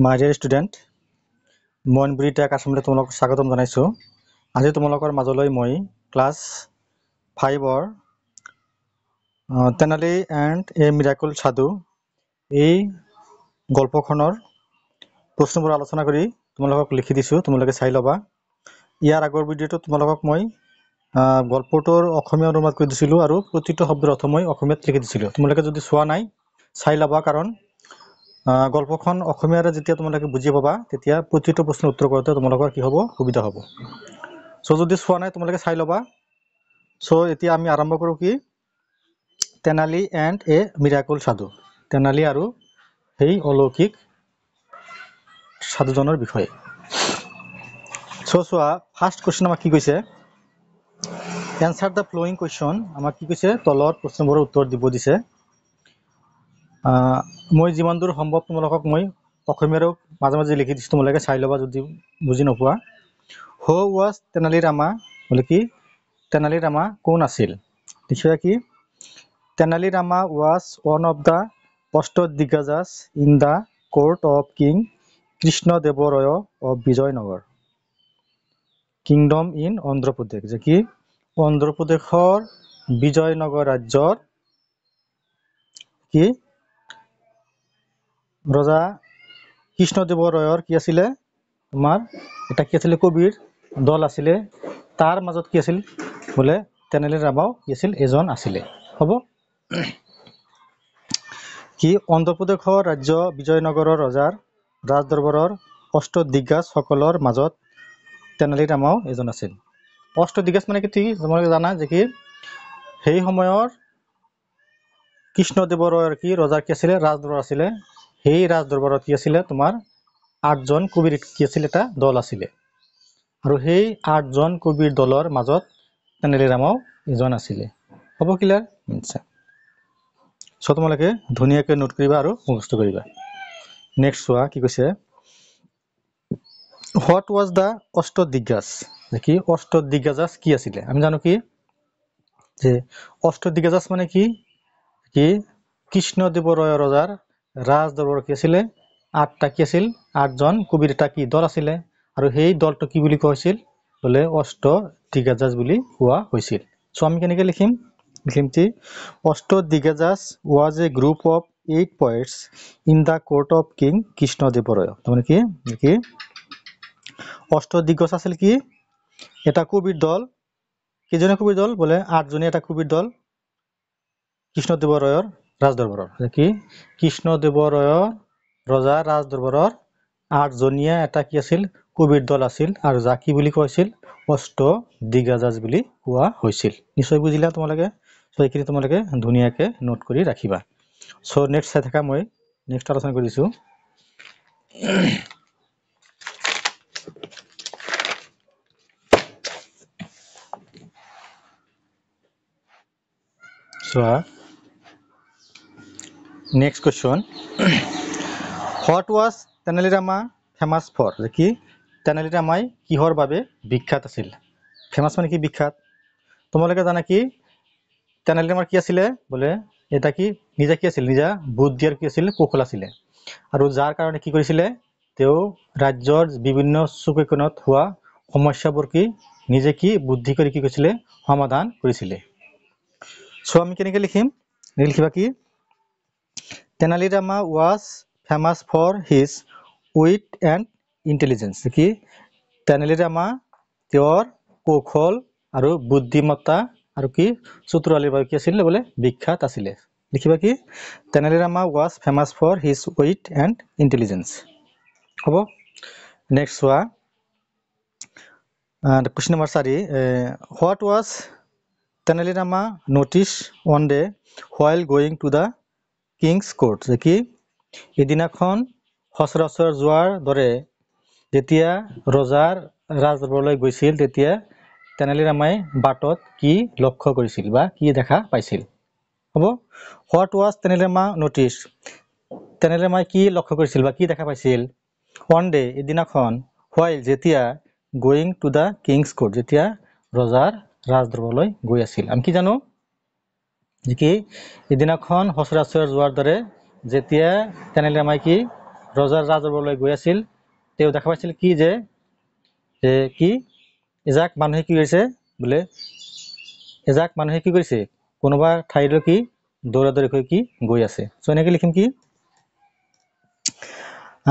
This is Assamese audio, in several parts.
My dear student, মনবুৰি টেক আসামলৈ তোমালোকক স্বাগতম জনাইছো। আজি তোমালোকৰ মাজলৈ মই ক্লাছ 5ৰ তেনালী এণ্ড এ মিৰাকল সাধু এই গল্পখনৰ প্ৰশ্নবোৰ আলোচনা কৰি তোমালোকক লিখি দিছো, তোমালোকে চাই ল'বা। ইয়াৰ আগৰ ভিডিঅ'টো তোমালোকক মই গল্পটোৰ অসমীয়া অনুবাদ কৰি দিছিলোঁ আৰু প্ৰতিটো শব্দৰ অৰ্থ মই অসমীয়াত লিখি দিছিলোঁ। তোমালোকে যদি চোৱা নাই চাই ল'বা, কাৰণ গল্পখন অসমীয়াৰে যেতিয়া তোমালোকে বুজি পাবা তেতিয়া প্ৰতিটো প্ৰশ্নৰ উত্তৰ কৰোঁতে তোমালোকৰ কি হ'ব, সুবিধা হ'ব। চ' যদি চোৱা নাই তোমালোকে চাই ল'বা। চ' এতিয়া আমি আৰম্ভ কৰোঁ কি তেনালী এণ্ড এ মিৰাকল সাধু, তেনালী আৰু সেই অলৌকিক সাধুজনৰ বিষয়ে। চ' চোৱা, ফাৰ্ষ্ট কুৱেশ্যন আমাক কি কৈছে, এনচাৰ দ্য ফ্ল'য়িং কুৱেশ্যন। আমাক কি কৈছে, তলৰ প্ৰশ্নবোৰৰ উত্তৰ দিব দিছে। মই যিমান দূৰ সম্ভৱ তোমালোকক মই অসমীয়াৰো মাজে মাজে লিখি দিছোঁ, তোমালোকে চাই ল'বা যদি বুজি নোপোৱা। হু ৱাজ তেনালী ৰামা, বোলে কি তেনালী ৰামা কোন আছিল। দেখিবা কি Tenali Rama was one of the Ashtadiggajas in the court of king Krishnadevaraya of Vijayanagara kingdom in Andhra Pradesh. যে কি অন্ধ্ৰপ্ৰদেশৰ বিজয়নগৰ ৰাজ্যৰ কি ৰজা কৃষ্ণদেৱৰায়ৰ কি আছিলে, তোমাৰ এটা কি আছিলে, কবিৰ দল আছিলে। তাৰ মাজত কি আছিল, বোলে তেনালী ৰামাও কি আছিল, এজন আছিলে। হ'ব কি অন্ধ্ৰপ্ৰদেশৰ ৰাজ্য বিজয়নগৰৰ ৰজাৰ ৰাজদৰবাৰৰ অষ্টদিগ্গজ সকলৰ মাজত তেনালী ৰামাও এজন আছিল। অষ্টদিগ্গজ মানে কি তোমালোকে জানা যে কি সেই সময়ৰ কৃষ্ণদেৱৰায়ৰ কি ৰজাৰ কি আছিলে, ৰাজদৰবাৰ আছিলে। সেই ৰাজদৰবাৰত কি আছিলে, তোমাৰ 8জন কবিৰ কি আছিল, এটা দল আছিলে। আৰু সেই 8জন কবিৰ দলৰ মাজত তেনালী ৰামাও এজন আছিলে। হ'ব ক্লিয়াৰ? নিশ্চয়। চ' তোমালোকে ধুনীয়াকৈ নোট কৰিবা আৰু মুখস্থ কৰিবা। নেক্সট চোৱা কি কৈছে, হোৱাট ৱাজ দ্য অষ্টদিগ্গজ। কি অষ্টদিগ্গজ কি আছিলে। আমি জানো কি যে অষ্টদিগ্গজ মানে কি কৃষ্ণদেৱৰায় ৰজাৰ ৰাজদৰবাৰ কি আছিলে, 8টা কি আছিল, 8জন কবিৰ এটা কি দল আছিলে। আৰু সেই দলটো কি বুলি কোৱা হৈছিল, বোলে অষ্টদিগ্গজ বুলি কোৱা হৈছিল। চ' আমি কেনেকৈ লিখিম কি Ashtadiggaja was a group of 8 poets in the court of king Krishnadevaraya. তাৰমানে কি অষ্টদিগ্গজ আছিল কি এটা কবিৰ দল। কেইজনীয়া কবিৰ দল, বোলে 8জনীয়া এটা কবিৰ দল কৃষ্ণদেৱৰায়ৰ ৰাজদৰবাৰৰ। কি কৃষ্ণদেৱৰায়ৰ ৰজাৰ ৰাজদৰবাৰৰ 8জনীয়া এটা কি আছিল, কবিৰ দল আছিল। আৰু যাক কি বুলি কোৱা হৈছিল, অষ্টদিগ্গজ বুলি কোৱা হৈছিল। নিশ্চয় বুজিলা তোমালোকে। চ' এইখিনি তোমালোকে ধুনীয়াকৈ নোট কৰি ৰাখিবা। চ' নেক্সট চাই থাকা, মই নেক্সট আলোচনা কৰিছোঁ। চোৱা next question, what was Tenali Rama famous for. কি তেনালী ৰামাই কিহৰ বাবে বিখ্যাত আছিল। ফেমাছ মানে কি বিখ্যাত। তোমালোকে জানা কি তেনালী ৰামাৰ কি আছিলে, বোলে এটা কি নিজা কি আছিল, নিজা বুদ্ধিৰ কি আছিল, কৌশল আছিলে। আৰু যাৰ কাৰণে কি কৰিছিলে, তেওঁ ৰাজ্যৰ বিভিন্ন চুককোণত হোৱা সমস্যাবোৰ কি নিজে কি বুদ্ধি কৰি কি কৰিছিলে, সমাধান কৰিছিলে। চ' আমি কেনেকৈ লিখিম, লিখিবা কি Tenali Rama was famous for his wit and intelligence. কি তেনালী ৰামা তেওঁৰ কৌশল আৰু বুদ্ধিমত্তা আৰু কি চতুৰালিৰ বাবে কি আছিলে, বোলে বিখ্যাত আছিলে। লিখিবা কি Tenali Rama was famous for his wit and intelligence. হ'ব। নেক্সট চোৱা question number 4, what was Tenali Rama notice on day while going to the king's court. যে কি এদিনাখন সচৰাচৰ যোৱাৰ দৰে যেতিয়া ৰজাৰ ৰাজদৰবাৰলৈ গৈছিল, তেতিয়া তেনালী ৰামাই বাটত কি লক্ষ্য কৰিছিল বা কি দেখা পাইছিল। হ'ব। What was Tenali Rama notice, তেনালী ৰামাই কি লক্ষ্য কৰিছিল বা কি দেখা পাইছিল। অন ডে এদিনাখন, হোৱাইল যেতিয়া, going to the king's court যেতিয়া ৰজাৰ ৰাজদৰবাৰলৈ গৈ আছিল। আমি কি জানো যে কি এদিনাখন সচৰাচৰ যোৱাৰ দৰে যেতিয়া তেনালী ৰামাই কি ৰজাৰ ৰাজসভালৈ গৈ আছিল তেওঁ দেখা পাইছিল কি যে কি এজাক মানুহে কি কৰিছে বোলে এজাক মানুহে কি কৰিছে কোনোবা ঠাইলৈ কি দৌৰা দৌৰি হৈ কি গৈ আছে সো এনেকৈ লিখিম কি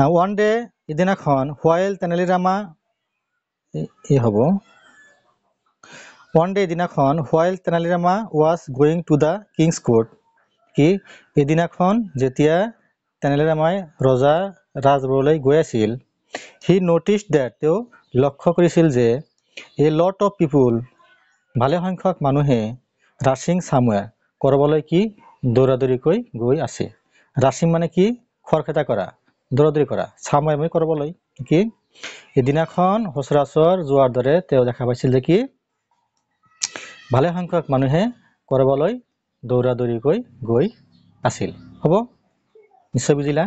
ওৱান ডে এদিনাখন হোৱাইল তেনালীৰামা এই হ'ব ওৱান ডে এদিনাখন while Tenali Rama was going to the king's court কি এদিনাখন যেতিয়া তেনালীৰামাই ৰজা ৰাজসভালৈ গৈ আছিল হি নটিছড ডেট তেওঁ লক্ষ্য কৰিছিল যে এ লট অফ পিপুল ভালে সংখ্যক মানুহে ৰাছিং সামৱেৰ কৰবালৈ কি দৌৰাদৌৰিকৈ গৈ আছে ৰাছিং মানে কি খৰখেদা কৰা দৌৰাদৌৰি কৰা সামৱেৰ মানে কৰবালৈ কি এদিনাখন সচৰাচৰ যোৱাৰ দৰে তেওঁ দেখা পাইছিল যে কি ভালে সংখ্যক মানুহে কৰবালৈ দৌৰাদৌৰিকৈ গৈ আছিল হ'ব নিশ্চয় বুজিলা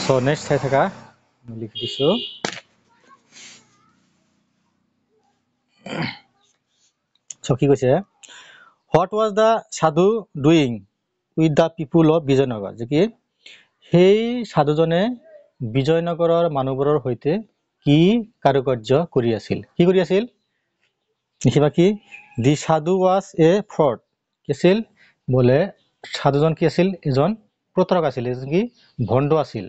সো নেক্সট চাই থাকা লিখি দিছো সো কি কৈছে what was the sadhu doing with the people of Vijayanagar যে কি সেই সাধুজনে বিজয়নগৰৰ মানুহবোৰৰ সৈতে কি কাৰুকাৰ্য কৰি আছিল কি কৰি আছিল লিখিবা কি দি সাধু ৱাজ এ ফ্ৰড কি আছিল বোলে সাধুজন কি আছিল এজন প্ৰতাৰক আছিল কি ভণ্ড আছিল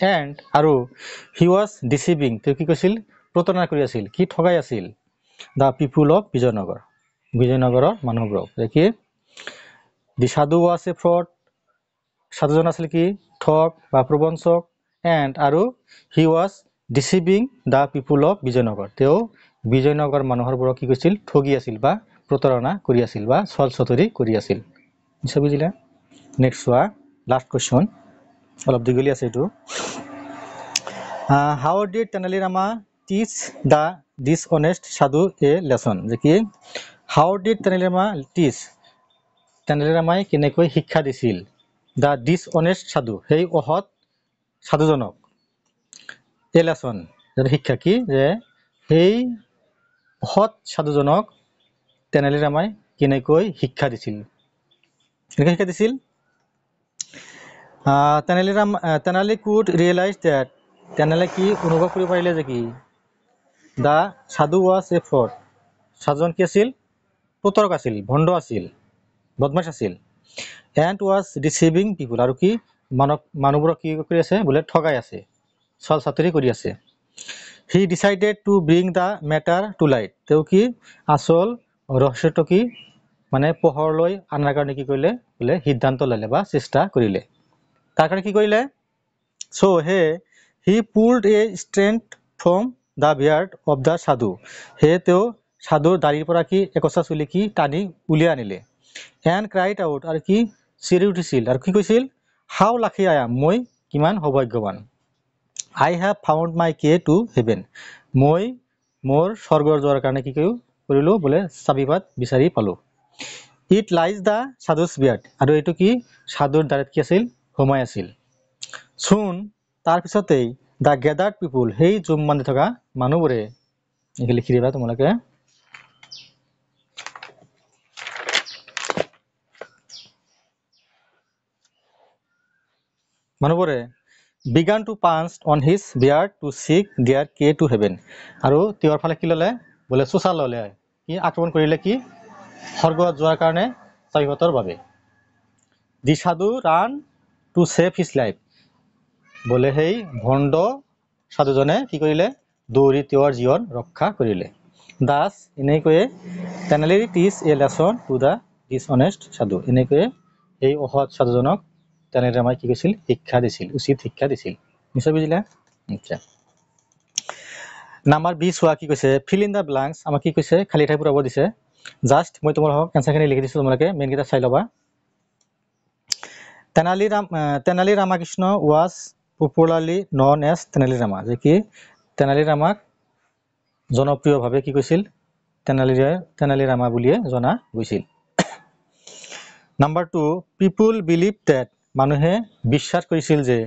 এণ্ড আৰু হি ৱাজ ডিচিভিং তেওঁ কি কৈছিল প্ৰতাৰণা কৰি আছিল কি ঠগাই আছিল দ্য পিপুল অফ বিজয়নগৰৰ মানুহবোৰক কি দি সাধু ৱাজ এ ফ্ৰড সাধুজন আছিল কি ঠগ বা প্ৰবঞ্চক এণ্ড আৰু he was deceiving the people of Vijayanagara তেওঁ বিজয়নগৰ মানুহৰবোৰক কি কৈছিল ঠগি আছিল বা প্ৰতাৰণা কৰি আছিল বা ছল ছতৰি কৰি আছিল নিশ্চয় বুজিলা নেক্সট চোৱা লাষ্ট কুৱেশ্যন অলপ দীঘলীয়া আছে এইটো হাউ ডিড তেনালীৰামা টিচ দ্য ডিছঅনেষ্ট সাধু এ লেচন যে কি হাউ ডিড তেনালীৰামা টিচ তেনালীৰামাই কেনেকৈ শিক্ষা দিছিল দ্য ডিছঅনেষ্ট সাধু সেই অসৎ সাধুজনক এ লেচন শিক্ষা কি যে সেই অসৎ সাধুজনক তেনালীৰামাই কেনেকৈ শিক্ষা দিছিল কেনেকৈ শিক্ষা দিছিল Tenali could realise that Tenali কি অনুভৱ কৰিব পাৰিলে যে কি দ্য সাধু ৱাজ এ ফ্ৰড সাধুজন কি আছিল প্ৰতাৰক আছিল ভণ্ড আছিল বদমাছ আছিল এণ্ড ৱাজ ডিচিভিং পিপুল আৰু কি মানুহবোৰক কি কৰি আছে বোলে ঠগাই আছে ছল ছাতৰি কৰি আছে he decided to bring the matter to light তেওঁ কি আচল ৰহস্যটো কি মানে পোহৰলৈ অনাৰ কাৰণে কি কৰিলে বোলে সিদ্ধান্ত ল'লে বা চেষ্টা কৰিলে তাৰ কাৰণে কি কৰিলে so' he pulled a strand from the beard of the sadhu সেয়ে তেওঁ সাধুৰ দাড়িৰ পৰা কি একোচা চুলি কি টানি উলিয়াই আনিলে এণ্ড ক্ৰাইড আউট আৰু কি চিঞৰি উঠিছিল আৰু কি কৈছিল হাউ লাকি আই এম মই কিমান সৌভাগ্যৱান I have found my key to heaven মই মোৰ স্বৰ্গৰ যোৱাৰ কাৰণে কি কৰিলোঁ বোলে চাবিপাত বিচাৰি পালোঁ ইট লাইজ দ্য সাধুছ বিয়াৰ্ড আৰু এইটো কি সাধুৰ দাঁড়িত কি আছিল সোমাই আছিল চোন তাৰপিছতেই দ্য গেডাৰ্ড পিপুল সেই জুম বান্ধি থকা মানুহবোৰে এনেকৈ লিখি দিবা তোমালোকে মানুহবোৰে began to punch on his beard to seek their way to heaven আৰু তেওঁৰ ফালে কি ল'লে বোলে চোচা ল'লে কি আক্ৰমণ কৰিলে কি স্বৰ্গত যোৱাৰ কাৰণে চাবিপাতৰ বাবে the sadhu ran to save his life বোলে সেই ভণ্ড সাধুজনে কি কৰিলে দৌৰি তেওঁৰ জীৱন ৰক্ষা কৰিলে দাস এনেকৈয়ে তেনালী টিচ এ লেচন টু দ্য ডিছঅনেষ্ট সাধু এনেকৈয়ে এই অসৎ সাধুজনক তেনালীৰামাই কি কৈছিল শিক্ষা দিছিল উচিত শিক্ষা দিছিল নিশ্চয় বুজিলা আচ্ছা নাম্বাৰ 20 হোৱা কি কৈছে ফিল ইন দ্য ব্লাংকছ আমাক কি কৈছে খালী ঠাই পূৰাব দিছে জাষ্ট মই তোমালোকক এনচাৰখিনি লিখি দিছোঁ তোমালোকে মেইনকেইটা চাই ল'বা Tenali Ramakrishna was popularly known as Tenali Rama যে কি তেনালীৰামাক জনপ্ৰিয়ভাৱে কি কৈছিল তেনালীৰামা বুলিয়ে জনা গৈছিল নাম্বাৰ 2 পিপুল বিলিভ ডেট মানুহে বিশ্বাস কৰিছিল যে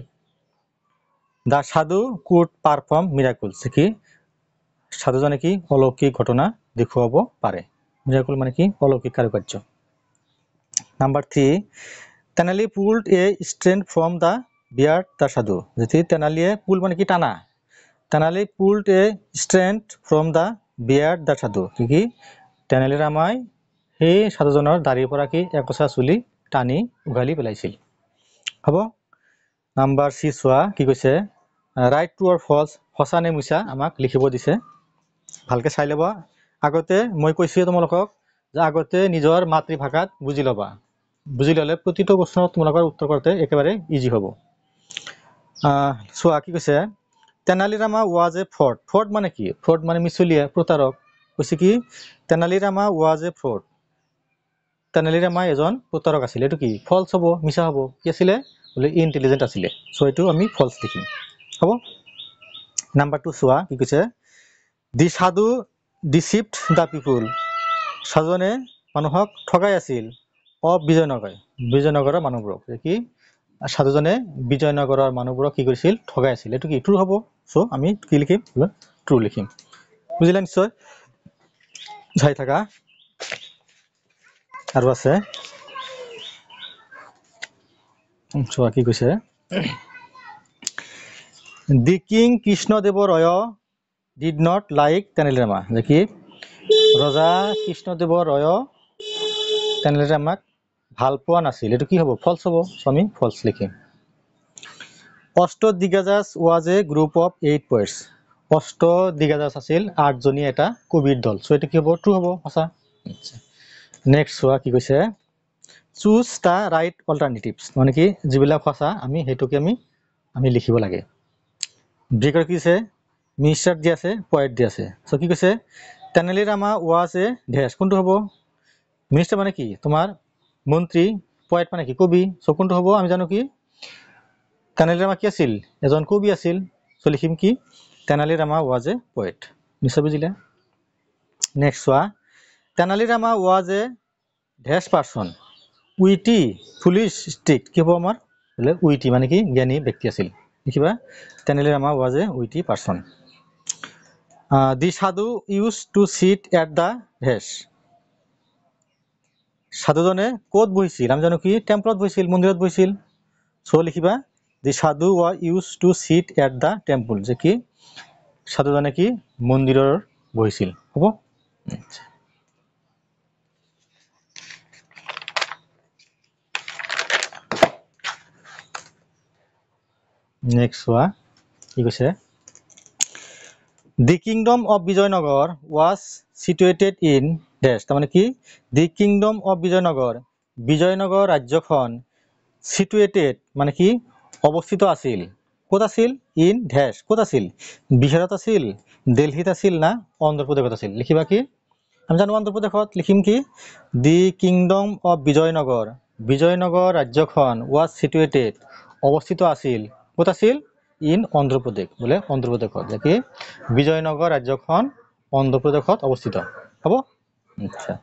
দ্য সাধু কুড পাৰফৰ্ম মিৰাকুলছ কি সাধুজনে কি অলৌকিক ঘটনা দেখুৱাব পাৰে মিৰাকুল মানে কি অলৌকিক কাৰুকাৰ্য number 3 Tenali pulled a strand from the beard the সাধু যেটি তেনালিয়ে পুল মানে কি টানা Tenali pulled A strength from the beard the সাধু কি তেনালী ৰামাই সেই সাধুজনৰ দাড়িৰ পৰা কি একোছা চুলি টানি উঘালি পেলাইছিল হ'ব নাম্বাৰ 6 চোৱা কি কৈছে ৰাইট টু অৰ ফলছ সঁচা নে মিছা আমাক লিখিব দিছে ভালকে চাই ল'বা আগতে মই কৈছো তোমালোকক যে আগতে নিজৰ মাতৃভাষাত বুজি ল'বা বুজি ল'লে প্ৰতিটো প্ৰশ্নৰ তোমালোকৰ উত্তৰ কৰোঁতে একেবাৰে ইজি হ'ব চোৱা কি কৈছে Tenali Rama was A fraud fraud মানে কি ফ্ৰড মানে মিছলীয়া প্ৰতাৰক কৈছে কি Tenali Rama was A fraud Tenali Rama এজন প্ৰতাৰক আছিল এইটো কি ফলছ হ'ব মিছা হ'ব কি আছিলে বোলে ইণ্টেলিজেন্ট আছিলে সো এইটো আমি ফলছ লিখিম হ'ব নাম্বাৰ 2 চোৱা কি কৈছে দি সাধু ডিসিভড দ্য পিপুল সাধুজনে মানুহক ঠগাই আছিল অফ বিজয়নগৰৰ মানুহবোৰক কি সাধুজনে বিজয়নগৰৰ মানুহবোৰক কি কৰিছিল ঠগাই আছিল এইটো কি ট্ৰু হ'ব সো আমি কি লিখিম ট্ৰু লিখিম বুজিলা নিশ্চয় চাই থাকা আৰু আছে চোৱা কি কৈছে the king Krishnadeva Raya did not like Tenali Rama যে কি ৰজা কৃষ্ণদেৱ ৰয় তেনালী ৰামাক ভাল পোৱা নাছিল এইটো কি হ'ব ফলছ হ'ব সো আমি ফলছ লিখিম Ashtadiggajas was a group of 8 poets Ashtadiggajas আছিল 8 জনী এটা কবিৰ দল সো এইটো কি হ'ব ট্ৰু হ'ব সঁচা নেক্সট চোৱা কি কৈছে চুজ দা ৰাইট অল্টাৰনেটিভস মানে কি যিবিলাক সঁচা আমি হেতুকে আমি লিখিব লাগে ব্ৰেকৰ কি আছে মিনিষ্টাৰ দি আছে পয়েট দি আছে সো কি কৈছে তেনালী ৰামা ৱাজ এ ডেশ কোনটো হ'ব মিনিষ্টাৰ মানে কি তোমাৰ মন্ত্ৰী পয়েট মানে কি কবি সো কোনটো হ'ব আমি জানো কি তেনালী ৰামা কি আছিল এজন কবি আছিল সো লিখিম কি Tenali Rama was a poet নিশ্চয় বুজিলা নেক্সট চোৱা তেনালী ৰামা ৱাজ এ ডেশ পাৰ্সন উইটি ফুলিশ ষ্ট্ৰিক্ট কি হ'ব আমাৰ বোলে উইটি মানে কি জ্ঞানী ব্যক্তি আছিল লিখিবা Tenali Rama was a witty person the sadhu used to sit at the dash সাধুজনে ক'ত বহিছিল আমি জানো কি টেম্পলত বহিছিল মন্দিৰত বহিছিল সো লিখিবা the sadhu was use to sit at the temple যে কি সাধুজনে কি মন্দিৰৰ বহিছিল হ'ব নেক্সট চোৱা কি কৈছে the kingdom of Vijayanagar was situated in dash তাৰমানে কি দি কিংডম অফ বিজয়নগৰ ৰাজ্যখন সিটুৱেটেড মানে কি অৱস্থিত আছিল ক'ত আছিল ইন ডেশ ক'ত আছিল বিহাৰত আছিল দিল্লীত আছিল না অন্ধ্ৰপ্ৰদেশত আছিল লিখিবা কি আমি জানো অন্ধ্ৰপ্ৰদেশত লিখিম কি দি কিংডম অফ বিজয়নগৰ ৰাজ্যখন ৱাজ সিটুৱেটেড অৱস্থিত আছিল ক'ত আছিল ইন অন্ধ্ৰপ্ৰদেশ বোলে অন্ধ্ৰপ্ৰদেশত যে কি বিজয়নগৰ ৰাজ্যখন অন্ধ্ৰপ্ৰদেশত অৱস্থিত হ'ব আচ্ছা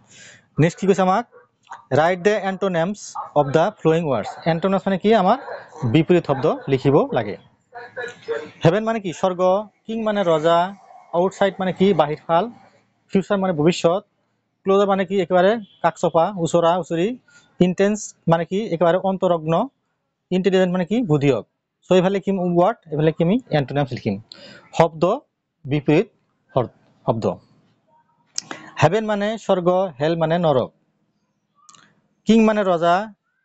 নেক্সট কি কৈছে আমাক write the antonyms of the following words antonyms মানে কি আমাৰ বিপৰীত শব্দ লিখিব লাগে হেভেন মানে কি স্বৰ্গ কিং মানে ৰজা আউটসাইড মানে কি বাহিৰ ফাল ফিউচাৰ মানে ভৱিষ্যত ক্লোজাৰ মানে কি একেবাৰে কাকচপা ওচৰা ওচৰি ইন্টেন্স মানে কি একেবাৰে অন্তৰগ্ন ইন্টেলিজেন্ট মানে কি বুদ্ধিয়ক সো এইফালে লিখিম ওয়াৰ্ড এইফালে লিখিম এন্টোনিমস লিখিম শব্দ বিপৰীত শব্দ হেভেন মানে স্বৰ্গ হেল মানে নৰক কিং মানে ৰজা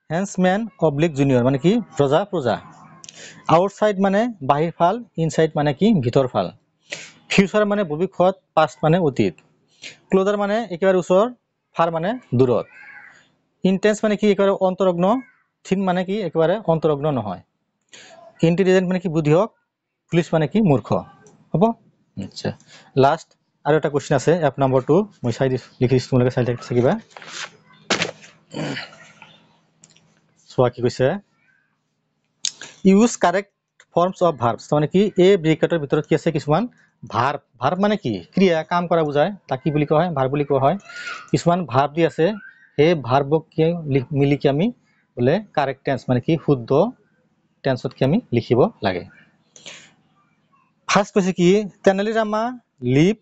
হেন্সম্যান অবলিক জুনিয়ৰ মানে কি ৰজা প্ৰজা আউটসাইড মানে বাহিৰ ফাল ইনসাইড মানে কি ভিতৰ ফাল ফিউচাৰ মানে ভৱিষ্যত পাষ্ট মানে অতীত ক্লোজাৰ মানে একেবাৰে ওচৰ ফাৰ মানে দূৰত ইন্টেন্স মানে কি একেবাৰে অন্তৰগ্ন থিন মানে কি একেবাৰে অন্তৰগ্ন নহয় ইন্টেলিজেন্ট মানে কি বুদ্ধিয়ক পুলিশ মানে কি মূৰ্খ হ'ব আচ্ছা লাষ্ট আৰু এটা কোশ্চেন আছে এপ নম্বৰ 2 মই চাই লিখি দিছো তোমালোকে চাই থাকিবা চোৱা কি কৈছে use correct forms of verbs মানে কি এই ব্ৰেকেটৰ ভিতৰত কি আছে কিছুমান ভাৰ্ব মানে কি ক্ৰিয়া কাম কৰা বুজায় তাক কি বুলি কোৱা হয় ভাৰ্ব বুলি কোৱা হয় কিছুমান ভাৰ্ব দি আছে এই ভাৰ্বক কি মিলি কি আমি বোলে কাৰেক্ট টেন্স মানে কি শুদ্ধ টেন্সত কি আমি লিখিব লাগে ফাৰ্স্ট কৈছে কি তেনালী ৰামা লিভ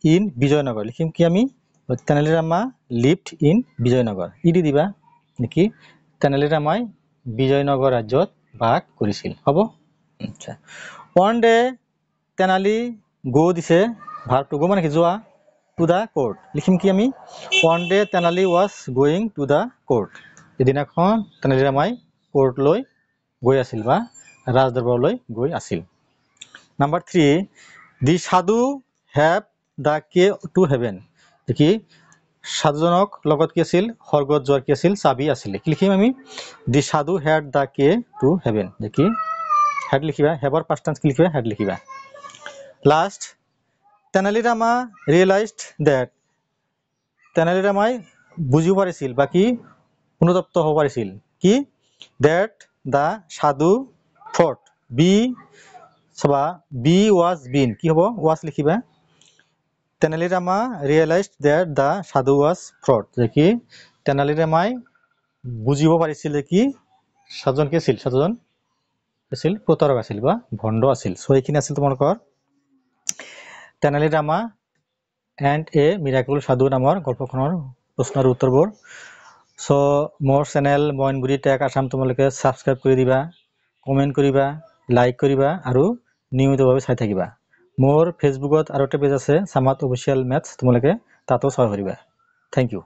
ইন বিজয়নগৰ লিখিম কি আমি তেনালী ৰামা লিভড ইন বিজয়নগৰ ই দি দিবা নেকি তেনালী ৰামাই বিজয়নগৰ ৰাজ্যত ভাগ কৰিছিল হ'ব আচ্ছা ওৱান ডে তেনালী গো দিছে ভাৰ্বটো গো মানে কি যোৱা টু দা কোৰ্ট লিখিম কি আমি one day Tenali was going to the court এদিনাখন তেনালী ৰামাই কোৰ্টলৈ গৈ আছিল বা ৰাজদৰবাৰলৈ গৈ আছিল number 3 the sadhu have the key to heaven কি সাধুজনক লগত কি আছিল স্বৰ্গত যোৱাৰ কি আছিল চাবি আছিল কি লিখিম আমি the sadhu had the key to heaven কি হেড লিখিবা হেভৰ পাষ্ট টেন্স কি লিখিবা হেড লিখিবা last Tenali Rama realized that Tenali ৰামাই বুজিব পাৰিছিল বা কি অনুতপ্ত হ'ব পাৰিছিল কি দ্যাট দা সাধু ফৰ্ট বি সবা বি ৱাজ বিন কি হ'ব ৱাজ লিখিবা Tenali Rama realized that the sadhu was fraud যে কি তেনালী ৰামাই বুজিব পাৰিছিল যে কি সাধুজন কি আছিল সাধুজন আছিল প্ৰতাৰক আছিল বা ভণ্ড আছিল সো এইখিনি আছিল তোমালোকৰ Tenali Rama and a miracle সাধু নামৰ গল্পখনৰ প্ৰশ্ন আৰু উত্তৰবোৰ সো মোৰ চেনেল মইনগুৰি টেক আসাম তোমালোকে সাবস্ক্ৰাইব কৰি দিবা কমেন্ট কৰিবা লাইক কৰিবা আৰু নিয়মিতভাৱে চাই থাকিবা মোৰ ফেসবুকত আৰু এটা পেজ আছে সামাত অফিচিয়েল মেথছ তোমালোকে তাতো চাব পাৰিবা থ্যাংক ইউ